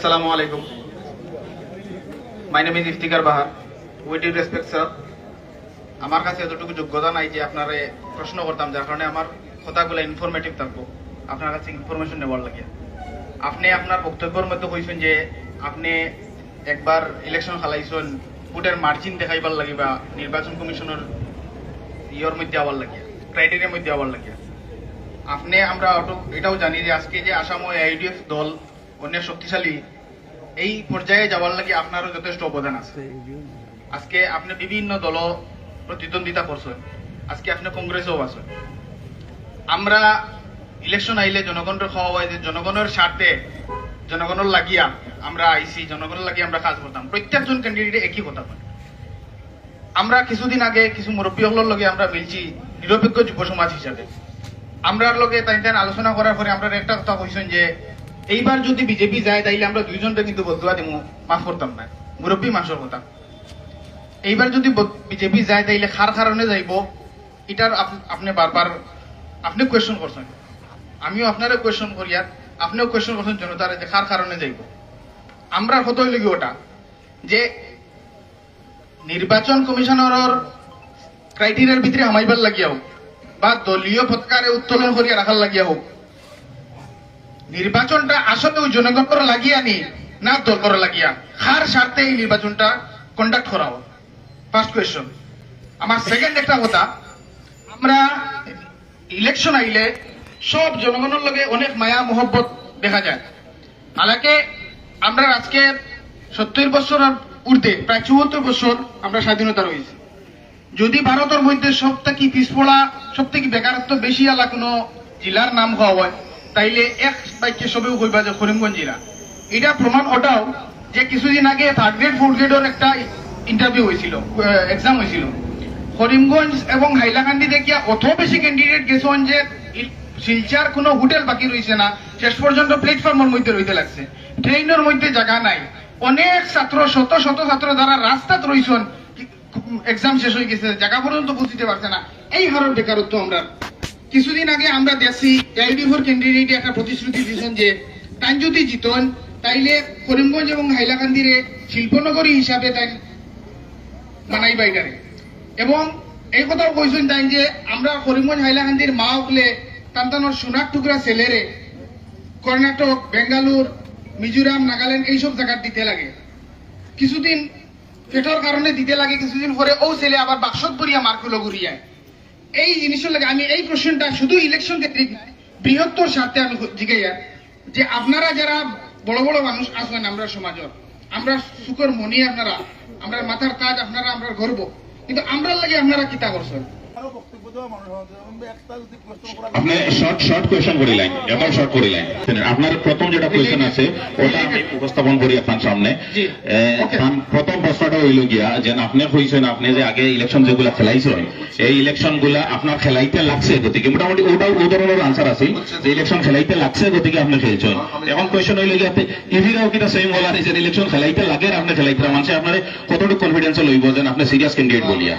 Assalamu alaikum. My name is Iftikhar Bahar. With due respect, sir, আমার কাছে এতটুকু যোগ্যতা নাই যে আপনারে প্রশ্ন করতাম, যার কারণে আমার কথাগুলো ইনফরমেটিভ থাকবো, আপনার কাছে ইনফরমেশন নেওয়ার লাগে। আপনি আপনার বক্তব্যের মধ্যে কইছেন যে আপনি একবার ইলেকশন খেলাইছেন ভোটের মার্জিন দেখাইবার লাগে বা নির্বাচন কমিশনের ইয়ের মধ্যে আবার লাগে, ক্রাইটেরিয়ার মধ্যে আবার লাগে। আপনি আমরা এটাও জানি যে আজকে যে আসাম ও আইডিএফ দল অনেক শক্তিশালী, এই পর্যায়ে যাওয়ার লাগে আপনারও যথেষ্ট অবদান আছে। আজকে আপনি বিভিন্ন দল প্রতিদ্বন্দ্বিতা করছেন, আজকে আপনি কংগ্রেসেও আছেন। আমরা ইলেকশন আইলে জনগণের খাওয়া হয় যে জনগণের স্বার্থে জনগণের লাগিয়া আমরা আইসি, জনগণের লাগিয়ে আমরা কাজ করতাম। প্রত্যেকজন ক্যান্ডিডেট একই কথা বলে। আমরা কিছুদিন আগে কিছু মুরব্বী হলের লগে আমরা মিলছি নিরপেক্ষ যুব সমাজ হিসাবে। আমরার লগে তাই আলোচনা করার পরে আমরা একটা কথা কইছেন যে এইবার যদি বিজেপি যায় তাইলে আমরা দুইজনটা কিন্তু বদুয়া দিব, মাফ করতাম না, মুরব্বী মানুষের কথা। এইবার যদি বিজেপি যায় তাইলে খার কারণে যাইব, এটার আপনি বারবার আপনি কোয়েশ্চন করছেন, আমিও আপনারও কোয়েশ্চন করি, আর আপনিও কোয়েশ্চন করছেন জনতার যে খার কারণে যাইব। আমরা কত হইল কি ওটা যে নির্বাচন কমিশনের ক্রাইটেরিয়ার ভিতরে হামাইবার লাগিয়া হোক বা দলীয় পতাকারে উত্তোলন করিয়া রাখার লাগিয়া হোক, নির্বাচনটা আসলে ওই জনগণের লাগিয়া নি না দলের লাগিয়া, খার স্বার্থে এই নির্বাচনটা কন্ডাক্ট করা হোক। First question. আমার সেকেন্ড একটা কথা, আমরা ইলেকশন আইলে সব জনগণের লগে অনেক মায়া মোহব্বত দেখা যায়। হালাকে আমরা আজকে 70 বছর ঊর্ধ্বে প্রায় 74 বছর আমরা স্বাধীনতা রয়েছি। যদি ভারতের মধ্যে সব থেকে পিছপড়া, সব থেকে বেকারত্ব বেশি আলা কোনো জেলার নাম হওয়া হয় তাইলে এক বাক্যে সবেও কইবা যে করিমগঞ্জ জেলা। এটা প্রমাণ ওটাও যে কিছুদিন আগে 3rd গ্রেড 4th গ্রেডের একটা ইন্টারভিউ হয়েছিল, এক্সাম হয়েছিল। করিমগঞ্জ এবং হাইলাকান্দি দেখিয়া অত বেশি ক্যান্ডিডেট গেছেন যে শিলচার কোনো হোটেল বাকি রয়েছে না, শেষ পর্যন্ত প্ল্যাটফর্মের মধ্যে রইতে লাগছে, ট্রেনের মধ্যে জায়গা নাই। অনেক ছাত্র, শত শত ছাত্র যারা রাস্তাত রয়েছেন, এক্সাম শেষ হয়ে গেছে, জায়গা পর্যন্ত পৌঁছতে পারছে না। এই হারের বেকারত্ব আমরা কিছুদিন আগে আমরা দেখছি এআইডিএফের ক্যান্ডিডেট একটা প্রতিশ্রুতি দিয়েছেন যে তাই যদি জিতন তাইলে করিমগঞ্জ এবং হাইলাকান্দিরে শিল্পনগরী হিসাবে তাই বানাই বাইটারে। এবং এই কথাও কইছেন তাই যে আমরা করিমগঞ্জ হাইলাকান্দির মা হকলে তান্তানোর সোনার টুকরা ছেলেরে কর্ণাটক, বেঙ্গালুর, মিজোরাম, নাগাল্যান্ড এইসব জায়গা দিতে লাগে। কিছুদিন পেটের কারণে দিতে লাগে, কিছুদিন পরে ও ছেলে আবার বাক্সত পরিয়া মার্কুলো ঘুরিয়া। এই জিনিসের লাগে আমি এই কোশ্চেনটা শুধু ইলেকশন কেন্দ্রিক নয়, বৃহত্তর স্বার্থে আমি জিজ্ঞাইয়া যে আপনারা যারা বড় বড় মানুষ আছেন আমরা সমাজের, আমরা সুখের মনি, আপনারা আমরা মাথার তাজ, আপনারা আমরা গর্ব, কিন্তু আমরা লাগে আপনারা কিতা করছেন? আপনি শর্ট কোয়েশ্চন করিলেন, এখন শর্ট করিলেন। আপনার প্রথম যেটা কোয়েশ্চন আছে ওটা আমি উপস্থাপন করি আপনার সামনে। প্রথম প্রশ্নটা হইল গিয়া যে আপনি কইছেন আপনি যে আগে ইলেকশন যেগুলা খেলাইছেন এই ইলেকশন গুলা আপনার খেলাইতে লাগছে, গতিকে মোটামুটি ওটাও ও ধরনের আনসার আছে যে ইলেকশন খেলাইতে লাগছে গতিকে আপনি খেলছেন। এখন কোয়েশ্চন হইল গিয়া ইভিরাও কিটা সেম বলার যে ইলেকশন খেলাইতে লাগে আর আপনি খেলাইতে মানুষে আপনার কতটুকু কনফিডেন্স লইব যে আপনি সিরিয়াস ক্যান্ডিডেট বলিয়া?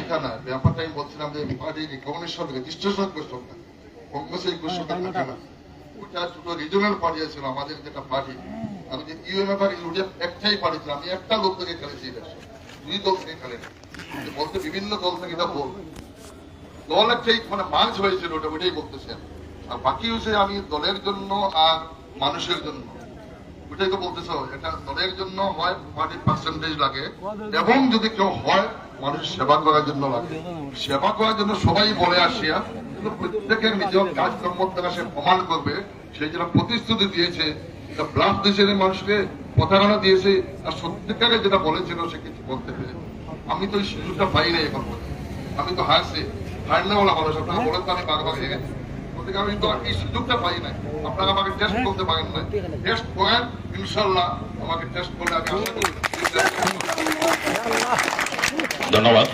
ব্যাপারটা আমি বলছিলাম যে পার্টি রিকগনিশন রেজিস্ট্রেশন কোশ্চনটা কংগ্রেসের কোশ্চনটা থাকে না, ওটা ছোট রিজনাল পার্টি ছিল আমাদের যেটা পার্টি। আমি যে ইউএমএ একটাই পার্টি ছিল, আমি একটা লোক থেকে খেলেছি ইলেকশন, 2 দল থেকে খেলেনি। বলতে বিভিন্ন দল থেকে এটা বল দল একটাই মানে মার্চ হয়েছিল, ওটাই বলতেছেন। আর বাকি হচ্ছে আমি দলের জন্য আর মানুষের জন্য, ওটাই তো বলতেছে। এটা দলের জন্য হয়, পার্টির পার্সেন্টেজ লাগে, এবং যদি কেউ হয় মানুষ সেবা করার জন্য লাগে। সেবা করার জন্য সবাই বলে আসিয়া, কিন্তু প্রত্যেকের নিজের কাজকর্ম দ্বারা সে প্রমাণ করবে। সেই জন্য প্রতিশ্রুতি দিয়েছে, ব্লাফ দিয়েছে, মানুষকে প্রতারণা দিয়েছে, আর সত্যিকারে যেটা বলেছিল সে কিছু বলতে পেরে। আমি তো এই সুযোগটা পাই নাই এখন বলতে, আমি তো হারছি, হারলে বলা মানুষ আপনারা বলেন তো আমি বাঘ বাঘ হেরে গেছি, আমি তো এই সুযোগটা পাই নাই। আপনারা আমাকে টেস্ট করতে পারেন না, টেস্ট করেন, ইনশাল্লাহ আমাকে টেস্ট করলে আমি আশা করি। ধন্যবাদ।